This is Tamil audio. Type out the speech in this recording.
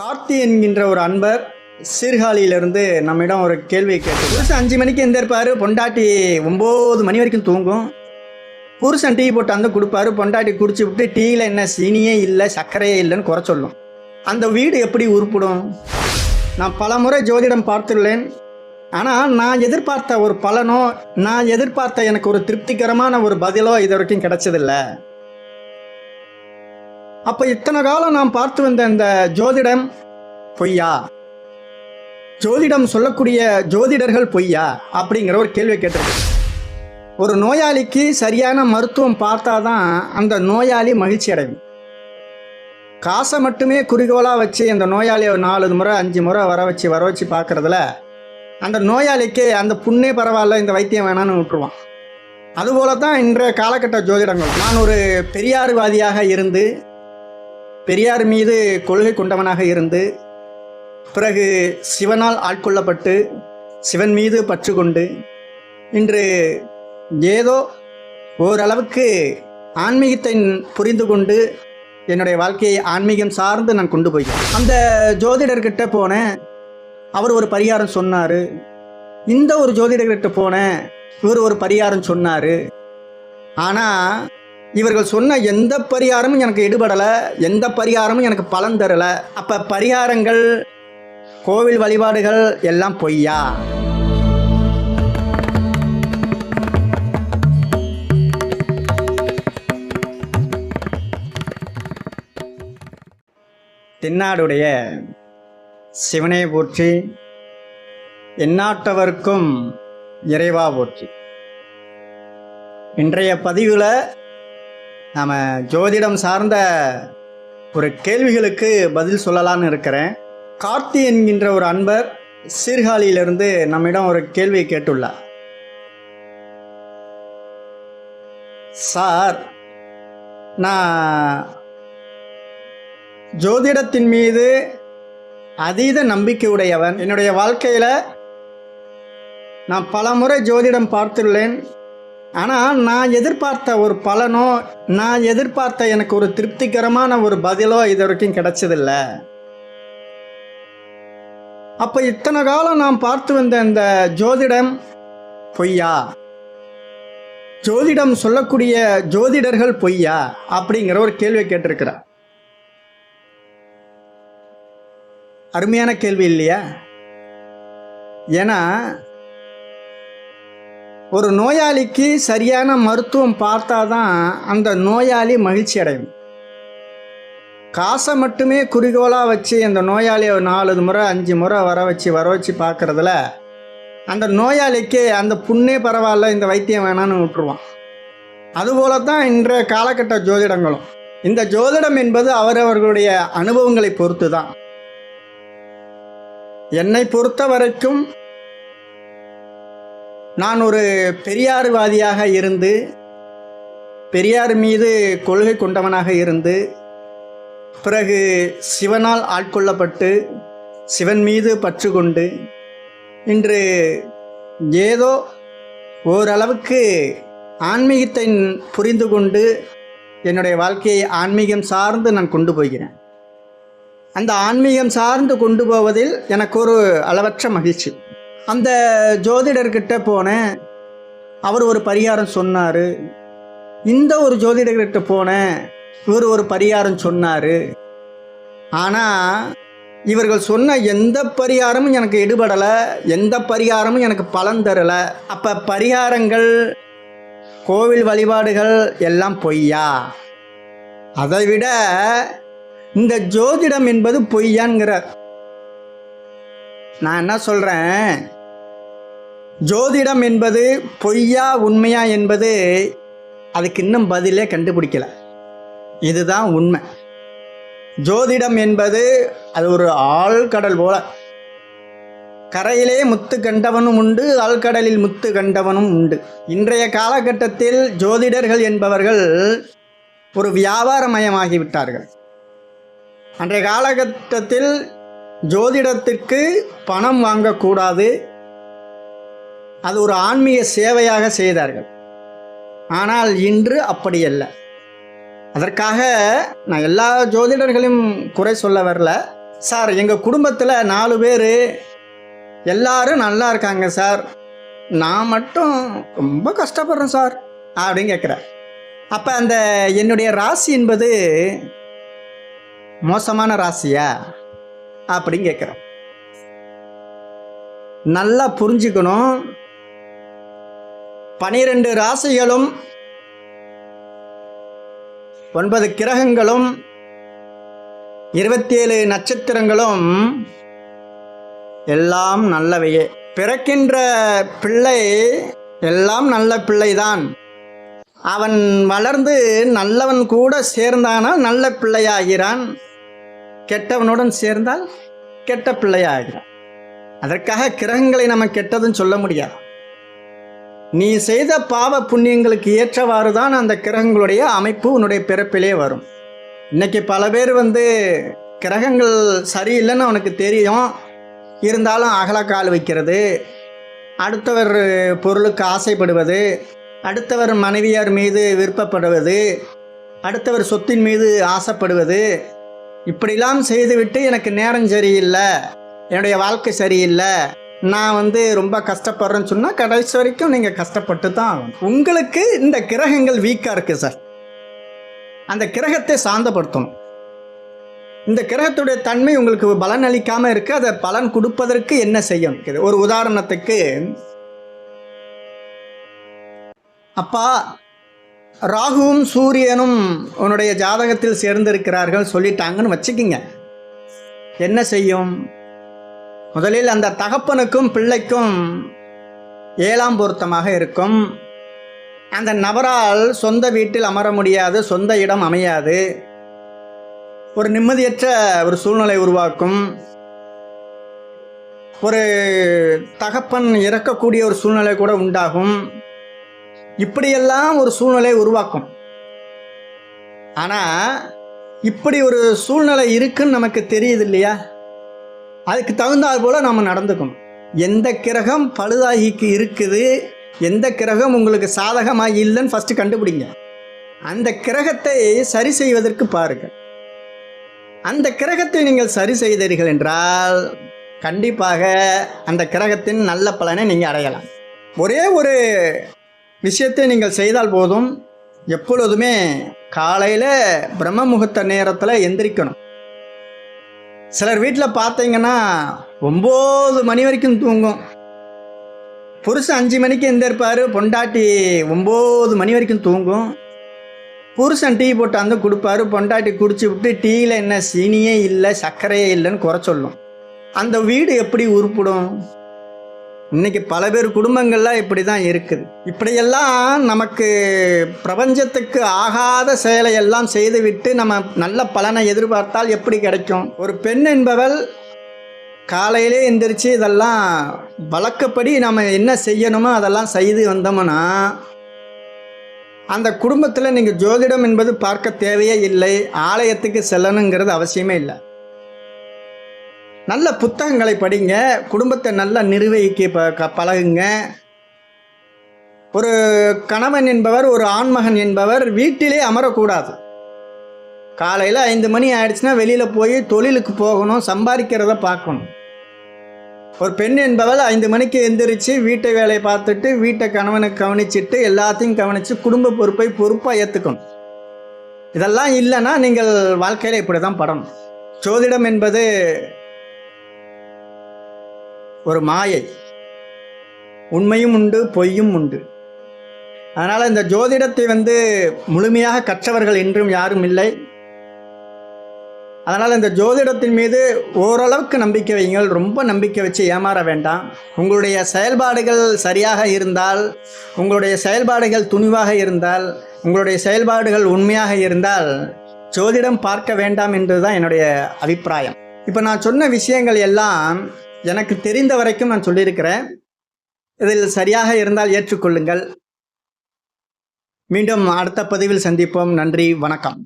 கார்த்தி என்கின்ற ஒரு அன்பர் சீர்காழியிலிருந்து நம்மிடம் ஒரு கேள்வியை கேட்டு, புருஷன் 5 மணிக்கு எந்திருப்பார், பொண்டாட்டி 9 மணி வரைக்கும் தூங்கும். புருஷன் டீ போட்டு அந்த கொடுப்பாரு, பொண்டாட்டி குடிச்சு விட்டு டீயில் என்ன சீனியே இல்லை சர்க்கரையே இல்லைன்னு குறை சொல்லும். அந்த வீடு எப்படி உருப்பிடும்? நான் பல முறை ஜோதிடம் பார்த்துள்ளேன். ஆனால் நான் எதிர்பார்த்த ஒரு பலனோ, நான் எதிர்பார்த்த எனக்கு ஒரு திருப்திகரமான ஒரு பதிலோ இது வரைக்கும் கிடைச்சதில்லை. அப்போ இத்தனை காலம் நான் பார்த்து வந்த இந்த ஜோதிடம் பொய்யா? ஜோதிடம் சொல்லக்கூடிய ஜோதிடர்கள் பொய்யா அப்படிங்கிற ஒரு கேள்வி கேட்டிருக்கு. ஒரு நோயாளிக்கு சரியான மருத்துவம் பார்த்தா தான் அந்த நோயாளி மகிழ்ச்சி அடையும். காசை மட்டுமே குறிக்கோளாக வச்சு அந்த நோயாளியை 4 முறை 5 முறை வர வச்சு பார்க்குறதுல அந்த நோயாளிக்கு அந்த புண்ணே பரவாயில்ல, இந்த வைத்தியம் வேணான்னு விட்டுருவான். அதுபோல தான் இன்றைய காலகட்ட ஜோதிடங்கள். நான் ஒரு பெரியார்வாதியாக இருந்து, பெரியார் மீது கொள்கை கொண்டவனாக இருந்து, பிறகு சிவனால் ஆட்கொள்ளப்பட்டு சிவன் மீது பற்று கொண்டு இன்று ஏதோ ஓரளவுக்கு ஆன்மீகத்தை புரிந்து கொண்டு என்னுடைய வாழ்க்கையை ஆன்மீகம் சார்ந்து நான் கொண்டு போய்கிறேன். அந்த ஜோதிடர்கிட்ட போனேன், அவர் ஒரு பரிகாரம் சொன்னார். இந்த ஒரு ஜோதிடர்கிட்ட போனேன், இவர் ஒரு பரிகாரம் சொன்னார். ஆனால் இவர்கள் சொன்ன எந்த பரிகாரமும் எனக்கு எடுபடலை, எந்த பரிகாரமும் எனக்கு பலன் தரலை. அப்போ பரிகாரங்கள், கோவில் வழிபாடுகள் எல்லாம் பொய்யா? தென்னாடுடைய சிவனை போற்றி, எந்நாட்டவர்க்கும் இறைவா போற்றி. இன்றைய பதிவில் நாம் ஜோதிடம் சார்ந்த ஒரு கேள்விகளுக்கு பதில் சொல்லலான்னு இருக்கிறேன். கார்த்தி என்கின்ற ஒரு அன்பர் சீர்காழியிலிருந்து நம்மிடம் ஒரு கேள்வியை கேட்டுள்ளார். சார், நான் ஜோதிடத்தின் மீது அதீத நம்பிக்கை உடையவன். என்னுடைய வாழ்க்கையில் நான் பல முறை ஜோதிடம் பார்த்துள்ளேன். ஆனால் நான் எதிர்பார்த்த ஒரு பலனோ, நான் எதிர்பார்த்த எனக்கு ஒரு திருப்திகரமான ஒரு பதிலோ இது வரைக்கும் கிடைச்சதில்லை. அப்போ இத்தனை காலம் நான் பார்த்து வந்த இந்த ஜோதிடம் பொய்யா? ஜோதிடம் சொல்லக்கூடிய ஜோதிடர்கள் பொய்யா அப்படிங்கிற ஒரு கேள்வியை கேட்டிருக்கிறார். அருமையான கேள்வி இல்லையா? ஏன்னா ஒரு நோயாளிக்கு சரியான மருத்துவம் பார்த்தா தான் அந்த நோயாளி மகிழ்ச்சி அடையும். காசை மட்டுமே குறிக்கோளாக வச்சு அந்த நோயாளியை 4 முறை 5 முறை வர வச்சு பார்க்குறதுல அந்த நோயாளிக்கு அந்த புண்ணே பரவாயில்ல, இந்த வைத்தியம் வேணான்னு விட்டுருவான். அதுபோல தான் இன்றைய காலகட்ட ஜோதிடங்களும். இந்த ஜோதிடம் என்பது அவரவர்களுடைய அனுபவங்களை பொறுத்து தான். என்னை பொறுத்த வரைக்கும் நான் ஒரு பெரியார்வாதியாக இருந்து, பெரியார் மீது கொள்கை கொண்டவனாக இருந்து, பிறகு சிவனால் ஆட்கொள்ளப்பட்டு சிவன் மீது பற்று கொண்டு இன்று ஏதோ ஓரளவுக்கு ஆன்மீகத்தை புரிந்து கொண்டு என்னுடைய வாழ்க்கையை ஆன்மீகம் சார்ந்து நான் கொண்டு போகிறேன். அந்த ஆன்மீகம் சார்ந்து கொண்டு போவதில் எனக்கு ஒரு அளவற்ற மகிழ்ச்சி. அந்த ஜோதிடர்கிட்ட போனேன், அவர் ஒரு பரிகாரம் சொன்னார். இந்த ஒரு ஜோதிடர்கிட்ட போனேன், இவர் ஒரு பரிகாரம் சொன்னார். ஆனால் இவர்கள் சொன்ன எந்த பரிகாரமும் எனக்கு எடுபடலை, எந்த பரிகாரமும் எனக்கு பலன் தரலை. அப்போ பரிகாரங்கள், கோவில் வழிபாடுகள் எல்லாம் பொய்யா? அதை விட இந்த ஜோதிடம் என்பது பொய்யான்கிறார். நான் என்ன சொல்கிறேன், ஜோதிடம் என்பது பொய்யா உண்மையா என்பது அதுக்கு இன்னும் பதிலே கண்டுபிடிக்கல. இதுதான் உண்மை. ஜோதிடம் என்பது அது ஒரு ஆழ்கடல் போல. கரையிலே முத்து கண்டவனும் உண்டு, ஆழ்கடலில் முத்து கண்டவனும் உண்டு. இன்றைய காலகட்டத்தில் ஜோதிடர்கள் என்பவர்கள் ஒரு வியாபாரமயமாகிவிட்டார்கள். அன்றைய காலகட்டத்தில் ஜோதிடத்திற்கு பணம் வாங்கக்கூடாது, அது ஒரு ஆன்மீக சேவையாக செய்தார்கள். ஆனால் இன்று அப்படியல்ல. அதற்காக நான் எல்லா ஜோதிடர்களையும் குறை சொல்ல வரல. சார் எங்கள் குடும்பத்தில் 4 பேர் எல்லாரும் நல்லா இருக்காங்க சார், நான் மட்டும் ரொம்ப கஷ்டப்படுறேன் சார் அப்படின்னு கேட்குறேன். அப்போ அந்த என்னுடைய ராசி என்பது மோசமான ராசியா அப்படின்னு கேட்குறேன். நல்லா புரிஞ்சுக்கணும், 12 ராசிகளும் 9 கிரகங்களும் 27 நட்சத்திரங்களும் எல்லாம் நல்லவையே. பிறக்கின்ற பிள்ளை எல்லாம் நல்ல பிள்ளைதான். அவன் வளர்ந்து நல்லவன் கூட சேர்ந்தானால் நல்ல பிள்ளையாகிறான், கெட்டவனுடன் சேர்ந்தால் கெட்ட பிள்ளையாகிறான். அதற்காக கிரகங்களை நம்ம கெட்டதுன்னு சொல்ல முடியாது. நீ செய்த பாவ புண்ணியங்களுக்கு ஏற்றவாறு தான் அந்த கிரகங்களுடைய அமைப்பு உன்னுடைய பிறப்பிலே வரும். இன்னைக்கு பல பேர் கிரகங்கள் சரியில்லைன்னு அவனுக்கு தெரியும், இருந்தாலும் அகலக்கால் வைக்கிறது, அடுத்தவர் பொருளுக்கு ஆசைப்படுவது, அடுத்தவர் மனைவியார் மீது விருப்பப்படுவது, அடுத்தவர் சொத்தின் மீது ஆசைப்படுவது, இப்படிலாம் செய்துவிட்டு எனக்கு நேரம் சரியில்லை, என்னுடைய வாழ்க்கை சரியில்லை, நான் ரொம்ப கஷ்டப்படுறேன்னு சொன்னால் கடைசி வரைக்கும் நீங்கள் கஷ்டப்பட்டு தான் ஆகணும். உங்களுக்கு இந்த கிரகங்கள் வீக்காக இருக்குது சார், அந்த கிரகத்தை சாந்தப்படுத்தணும். இந்த கிரகத்துடைய தன்மை உங்களுக்கு பலன் அளிக்காமல் இருக்குது, அதை பலன் கொடுப்பதற்கு என்ன செய்யணும்? ஒரு உதாரணத்துக்கு, அப்பா ராகுவும் சூரியனும் உன்னுடைய ஜாதகத்தில் சேர்ந்திருக்கிறார்கள் சொல்லிட்டாங்கன்னு வச்சுக்கிங்க. என்ன செய்யும்? முதலில் அந்த தகப்பனுக்கும் பிள்ளைக்கும் 7ஆம் பொருத்தமாக இருக்கும். அந்த நபரால் சொந்த வீட்டில் அமர முடியாது, சொந்த இடம் அமையாது, ஒரு நிம்மதியற்ற ஒரு சூழ்நிலை உருவாக்கும். ஒரு தகப்பன் இறக்கக்கூடிய ஒரு சூழ்நிலை கூட உண்டாகும். இப்படியெல்லாம் ஒரு சூழ்நிலை உருவாக்கும். ஆனால் இப்படி ஒரு சூழ்நிலை இருக்குன்னு நமக்கு தெரியுது இல்லையா? அதுக்கு தகுந்தாற் போல் நம்ம நடந்துக்கணும். எந்த கிரகம் பழுதாகிக்கு இருக்குது, எந்த கிரகம் உங்களுக்கு சாதகமாக இல்லைன்னு ஃபஸ்ட்டு கண்டுபிடிங்க. அந்த கிரகத்தை சரி செய்வதற்கு பாருங்கள். அந்த கிரகத்தை நீங்கள் சரி செய்தீர்கள் என்றால் கண்டிப்பாக அந்த கிரகத்தின் நல்ல பலனை நீங்கள் அடையலாம். ஒரே ஒரு விஷயத்தை நீங்கள் செய்தால் போதும். எப்பொழுதுமே காலையில் பிரம்ம முகூர்த்த நேரத்தில் எந்திரிக்கணும். சிலர் வீட்டில் பார்த்தீங்கன்னா 9 மணி வரைக்கும் தூங்கும். புருஷன் 5 மணிக்கு எந்திருப்பார், பொண்டாட்டி 9 மணி வரைக்கும் தூங்கும். புருஷன் டீ போட்டு கொடுப்பாரு, பொண்டாட்டி குடிச்சு விட்டு டீயில் என்ன சீனியே இல்லை, சர்க்கரையே இல்லைன்னு குறை சொல்லும். அந்த வீடு எப்படி உருப்பிடும்? இன்னைக்கு பல பேர் குடும்பங்கள்லாம் இப்படி தான் இருக்குது. இப்படியெல்லாம் நமக்கு பிரபஞ்சத்துக்கு ஆகாத செயலை எல்லாம் செய்துவிட்டு நம்ம நல்ல பலனை எதிர்பார்த்தால் எப்படி கிடைக்கும்? ஒரு பெண் என்பவள் காலையிலே எந்திரிச்சு இதெல்லாம் வழக்கப்படி நம்ம என்ன செய்யணுமோ அதெல்லாம் செய்து வந்தோம்னா அந்த குடும்பத்தில் நீங்கள் ஜோதிடம் என்பது பார்க்க தேவையே இல்லை, ஆலயத்துக்கு செல்லணுங்கிறது அவசியமே இல்லை. நல்ல புத்தகங்களை படிங்க, குடும்பத்தை நல்லா நிர்வகிக்க பழகுங்க. ஒரு கணவன் என்பவர், ஒரு ஆண்மகன் என்பவர் வீட்டிலே அமரக்கூடாது. காலையில் 5 மணி ஆயிடுச்சுன்னா வெளியில் போய் தொழிலுக்கு போகணும், சம்பாதிக்கிறத பார்க்கணும். ஒரு பெண் என்பவள் 5 மணிக்கு எந்திரிச்சு வீட்டை வேலையை பார்த்துட்டு வீட்டை கணவனுக்கு கவனிச்சுட்டு எல்லாத்தையும் கவனித்து குடும்ப பொறுப்பை பொறுப்பாக ஏற்றுக்கணும். இதெல்லாம் இல்லைன்னா நீங்கள் வாழ்க்கையில் இப்படி தான் படணும். ஜோதிடம் என்பது ஒரு மாயை, உண்மையும் உண்டு, பொய்யும் உண்டு. அதனால் இந்த ஜோதிடத்தை முழுமையாக கற்றவர்கள் இன்றும் யாரும் இல்லை. அதனால் இந்த ஜோதிடத்தின் மீது ஓரளவுக்கு நம்பிக்கை வையுங்கள், ரொம்ப நம்பிக்கை வச்சு ஏமாற வேண்டாம். உங்களுடைய செயல்பாடுகள் சரியாக இருந்தால், உங்களுடைய செயல்பாடுகள் துணிவாக இருந்தால், உங்களுடைய செயல்பாடுகள் உண்மையாக இருந்தால் ஜோதிடம் பார்க்க வேண்டாம் என்று தான் என்னுடைய அபிப்பிராயம். இப்போ நான் சொன்ன விஷயங்கள் எல்லாம் எனக்கு தெரிந்த வரைக்கும் நான் சொல்லியிருக்கிறேன். இதில் சரியாக இருந்தால் ஏற்றுக்கொள்ளுங்கள். மீண்டும் அடுத்த பதிவில் சந்திப்போம். நன்றி, வணக்கம்.